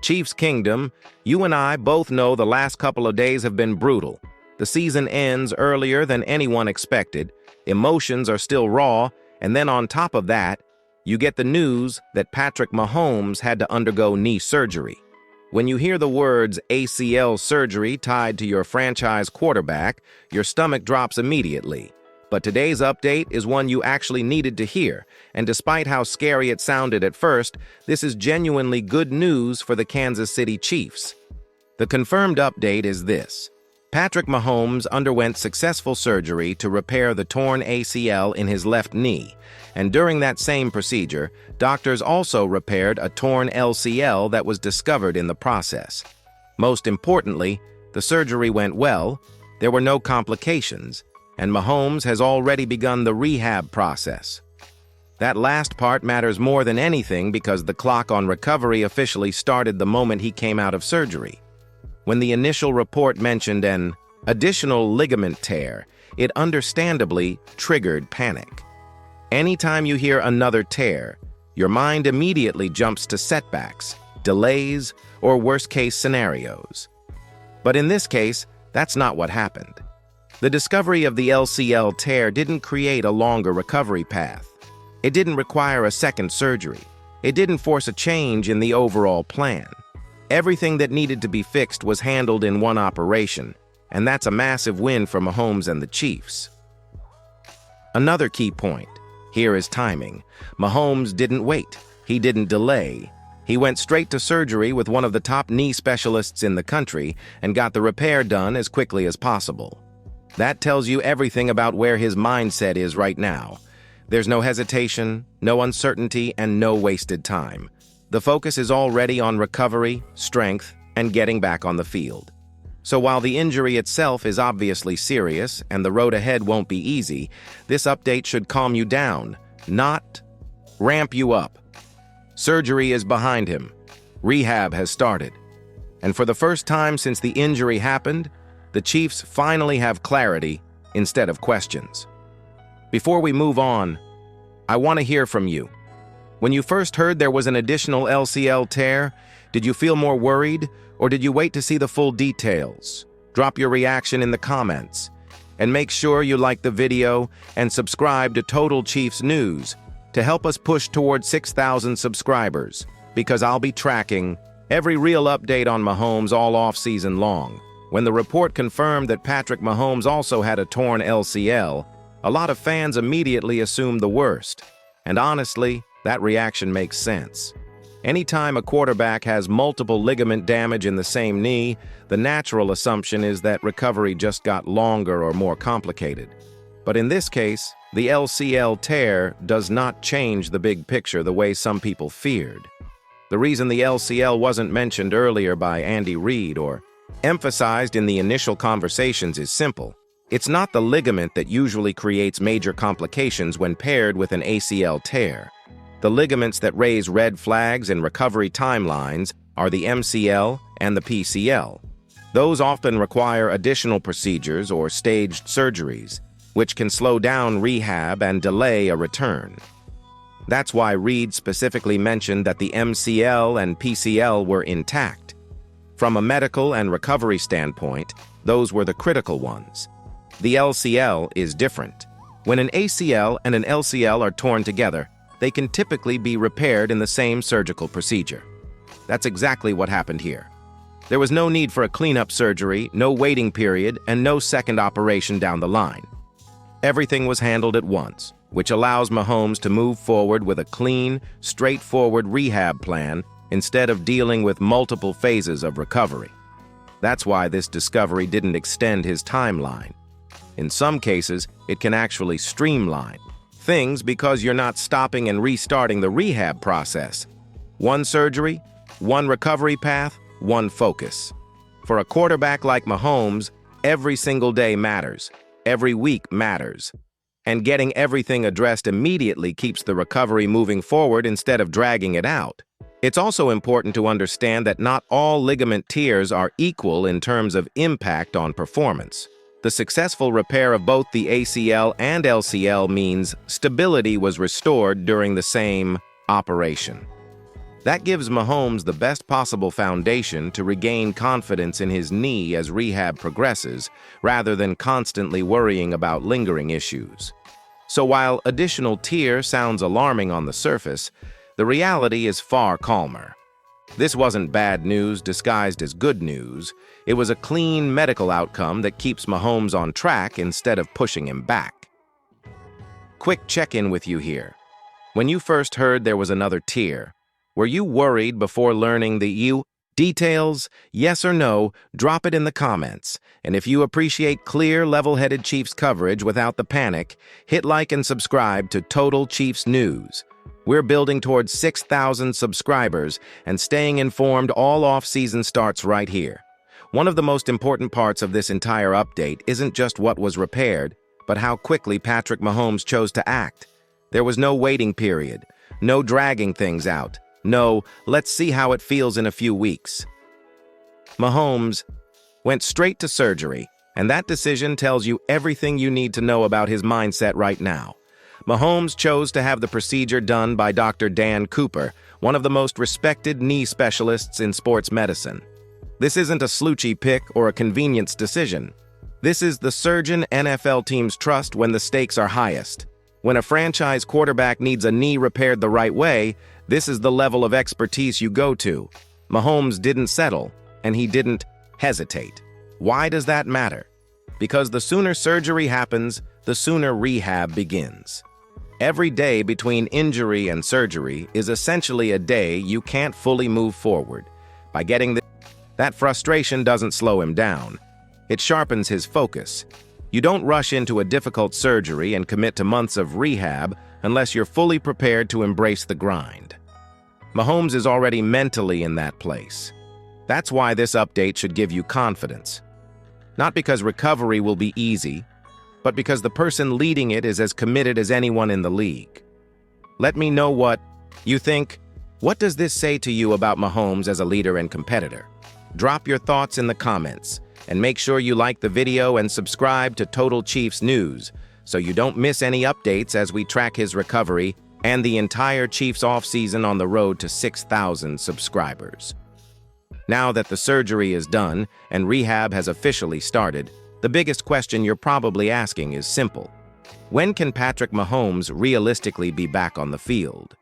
Chiefs Kingdom, you and I both know the last couple of days have been brutal. The season ends earlier than anyone expected, emotions are still raw, and then on top of that, you get the news that Patrick Mahomes had to undergo knee surgery. When you hear the words ACL surgery tied to your franchise quarterback, your stomach drops immediately. But today's update is one you actually needed to hear, and despite how scary it sounded at first, this is genuinely good news for the Kansas City Chiefs. The confirmed update is this. Patrick Mahomes underwent successful surgery to repair the torn ACL in his left knee, and during that same procedure, doctors also repaired a torn LCL that was discovered in the process. Most importantly, the surgery went well, there were no complications, and Mahomes has already begun the rehab process. That last part matters more than anything because the clock on recovery officially started the moment he came out of surgery. When the initial report mentioned an additional ligament tear, it understandably triggered panic. Anytime you hear another tear, your mind immediately jumps to setbacks, delays, or worst-case scenarios. But in this case, that's not what happened. The discovery of the LCL tear didn't create a longer recovery path. It didn't require a second surgery. It didn't force a change in the overall plan. Everything that needed to be fixed was handled in one operation, and that's a massive win for Mahomes and the Chiefs. Another key point here is timing. Mahomes didn't wait. He didn't delay. He went straight to surgery with one of the top knee specialists in the country and got the repair done as quickly as possible. That tells you everything about where his mindset is right now. There's no hesitation, no uncertainty, and no wasted time. The focus is already on recovery, strength, and getting back on the field. So while the injury itself is obviously serious and the road ahead won't be easy, this update should calm you down, not ramp you up. Surgery is behind him. Rehab has started. And for the first time since the injury happened, the Chiefs finally have clarity instead of questions. Before we move on, I want to hear from you. When you first heard there was an additional LCL tear, did you feel more worried, or did you wait to see the full details? Drop your reaction in the comments. And make sure you like the video and subscribe to Total Chiefs News to help us push toward 6,000 subscribers, because I'll be tracking every real update on Mahomes all off-season long. When the report confirmed that Patrick Mahomes also had a torn LCL, a lot of fans immediately assumed the worst. And honestly, that reaction makes sense. Anytime a quarterback has multiple ligament damage in the same knee, the natural assumption is that recovery just got longer or more complicated. But in this case, the LCL tear does not change the big picture the way some people feared. The reason the LCL wasn't mentioned earlier by Andy Reid or emphasized in the initial conversations is simple. It's not the ligament that usually creates major complications when paired with an ACL tear. The ligaments that raise red flags in recovery timelines are the MCL and the PCL. Those often require additional procedures or staged surgeries, which can slow down rehab and delay a return. That's why Reid specifically mentioned that the MCL and PCL were intact. From a medical and recovery standpoint, those were the critical ones. The LCL is different. When an ACL and an LCL are torn together, they can typically be repaired in the same surgical procedure. That's exactly what happened here. There was no need for a cleanup surgery, no waiting period, and no second operation down the line. Everything was handled at once, which allows Mahomes to move forward with a clean, straightforward rehab plan instead of dealing with multiple phases of recovery. That's why this discovery didn't extend his timeline. In some cases, it can actually streamline things because you're not stopping and restarting the rehab process. One surgery, one recovery path, one focus. For a quarterback like Mahomes, every single day matters. Every week matters. And getting everything addressed immediately keeps the recovery moving forward instead of dragging it out. It's also important to understand that not all ligament tears are equal in terms of impact on performance. The successful repair of both the ACL and LCL means stability was restored during the same operation. That gives Mahomes the best possible foundation to regain confidence in his knee as rehab progresses, rather than constantly worrying about lingering issues. So while additional tear sounds alarming on the surface, the reality is far calmer. This wasn't bad news disguised as good news. It was a clean medical outcome that keeps Mahomes on track instead of pushing him back. Quick check-in with you here. When you first heard there was another tear, were you worried before learning the details? Yes or no, drop it in the comments. And if you appreciate clear, level-headed Chiefs coverage without the panic, hit like and subscribe to Total Chiefs News. We're building towards 6,000 subscribers, and staying informed all off-season starts right here. One of the most important parts of this entire update isn't just what was repaired, but how quickly Patrick Mahomes chose to act. There was no waiting period, no dragging things out. No, let's see how it feels in a few weeks. Mahomes went straight to surgery, and that decision tells you everything you need to know about his mindset right now. Mahomes chose to have the procedure done by Dr. Dan Cooper, one of the most respected knee specialists in sports medicine. This isn't a sleuthy pick or a convenience decision. This is the surgeon NFL teams trust when the stakes are highest. When a franchise quarterback needs a knee repaired the right way, this is the level of expertise you go to. Mahomes didn't settle, and he didn't hesitate. Why does that matter? Because the sooner surgery happens, the sooner rehab begins. Every day between injury and surgery is essentially a day you can't fully move forward. By getting that frustration doesn't slow him down. It sharpens his focus. You don't rush into a difficult surgery and commit to months of rehab unless you're fully prepared to embrace the grind. Mahomes is already mentally in that place. That's why this update should give you confidence. Not because recovery will be easy, but because the person leading it is as committed as anyone in the league. Let me know what you think. What does this say to you about Mahomes as a leader and competitor? Drop your thoughts in the comments, and make sure you like the video and subscribe to Total Chiefs News so you don't miss any updates as we track his recovery and the entire Chiefs offseason on the road to 6,000 subscribers. Now that the surgery is done and rehab has officially started, the biggest question you're probably asking is simple. When can Patrick Mahomes realistically be back on the field?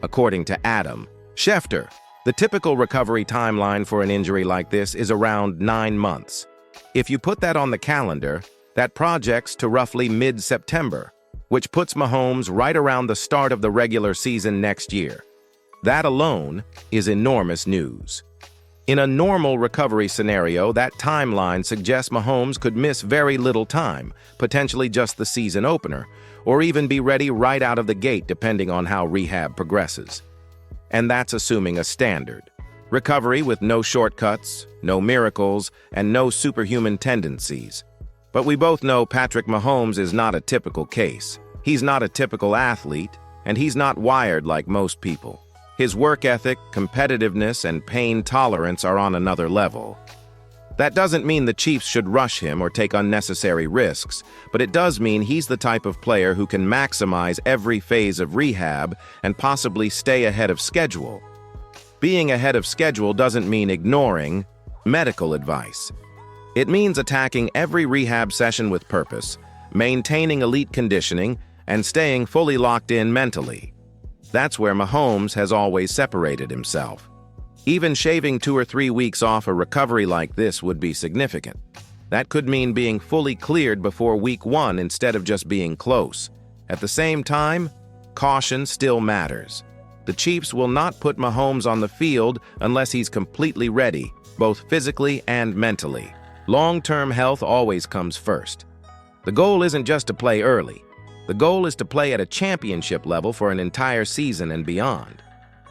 According to Adam Schefter, the typical recovery timeline for an injury like this is around 9 months. If you put that on the calendar, that projects to roughly mid-September, which puts Mahomes right around the start of the regular season next year. That alone is enormous news. In a normal recovery scenario, that timeline suggests Mahomes could miss very little time, potentially just the season opener, or even be ready right out of the gate depending on how rehab progresses. And that's assuming a standard recovery with no shortcuts, no miracles, and no superhuman tendencies. But we both know Patrick Mahomes is not a typical case. He's not a typical athlete, and he's not wired like most people. His work ethic, competitiveness, and pain tolerance are on another level. That doesn't mean the Chiefs should rush him or take unnecessary risks, but it does mean he's the type of player who can maximize every phase of rehab and possibly stay ahead of schedule. Being ahead of schedule doesn't mean ignoring medical advice. It means attacking every rehab session with purpose, maintaining elite conditioning, and staying fully locked in mentally. That's where Mahomes has always separated himself. Even shaving 2 or 3 weeks off a recovery like this would be significant. That could mean being fully cleared before week 1 instead of just being close. At the same time, caution still matters. The Chiefs will not put Mahomes on the field unless he's completely ready, both physically and mentally. Long-term health always comes first. The goal isn't just to play early. The goal is to play at a championship level for an entire season and beyond.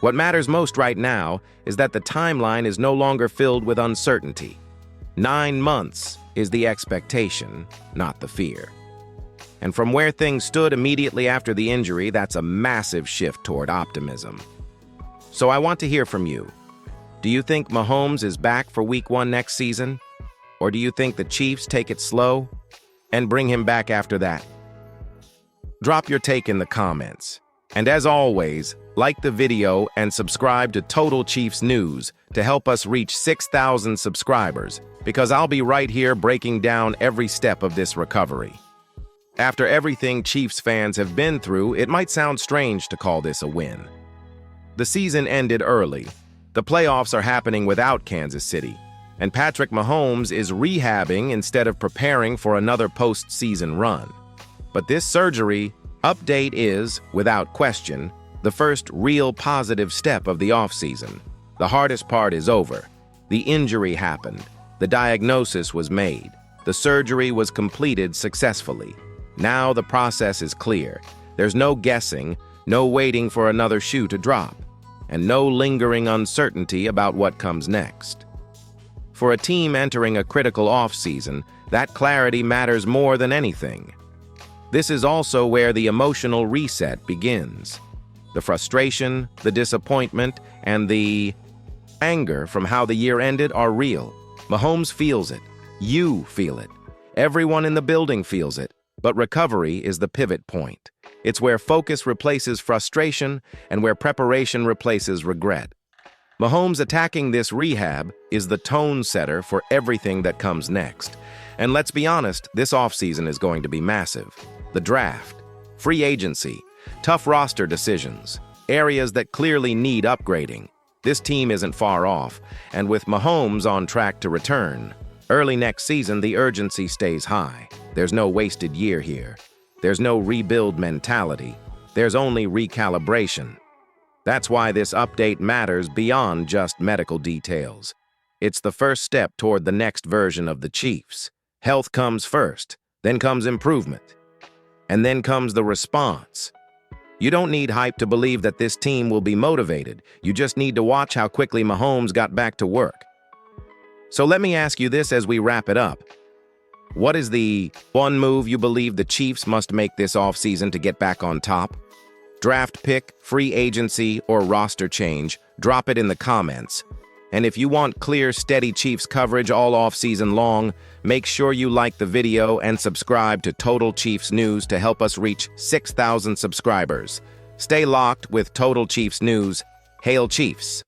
What matters most right now is that the timeline is no longer filled with uncertainty. 9 months is the expectation, not the fear. And from where things stood immediately after the injury, that's a massive shift toward optimism. So I want to hear from you. Do you think Mahomes is back for week 1 next season? Or do you think the Chiefs take it slow and bring him back after that? Drop your take in the comments. And as always, like the video and subscribe to Total Chiefs News to help us reach 6,000 subscribers, because I'll be right here breaking down every step of this recovery. After everything Chiefs fans have been through, it might sound strange to call this a win. The season ended early. The playoffs are happening without Kansas City, and Patrick Mahomes is rehabbing instead of preparing for another postseason run. But this surgery update is, without question, the first real positive step of the offseason. The hardest part is over. The injury happened. The diagnosis was made. The surgery was completed successfully. Now the process is clear. There's no guessing, no waiting for another shoe to drop, and no lingering uncertainty about what comes next. For a team entering a critical offseason, that clarity matters more than anything. This is also where the emotional reset begins. The frustration, the disappointment, and the anger from how the year ended are real. Mahomes feels it. You feel it. Everyone in the building feels it. But recovery is the pivot point. It's where focus replaces frustration and where preparation replaces regret. Mahomes attacking this rehab is the tone setter for everything that comes next. And let's be honest, this offseason is going to be massive. The draft, free agency, tough roster decisions, areas that clearly need upgrading. This team isn't far off, and with Mahomes on track to return, early next season the urgency stays high. There's no wasted year here. There's no rebuild mentality. There's only recalibration. That's why this update matters beyond just medical details. It's the first step toward the next version of the Chiefs. Health comes first, then comes improvement, and then comes the response. You don't need hype to believe that this team will be motivated. You just need to watch how quickly Mahomes got back to work. So let me ask you this as we wrap it up. What is the one move you believe the Chiefs must make this offseason to get back on top? Draft pick, free agency, or roster change? Drop it in the comments. And if you want clear, steady Chiefs coverage all offseason long, make sure you like the video and subscribe to Total Chiefs News to help us reach 6,000 subscribers. Stay locked with Total Chiefs News. Hail Chiefs!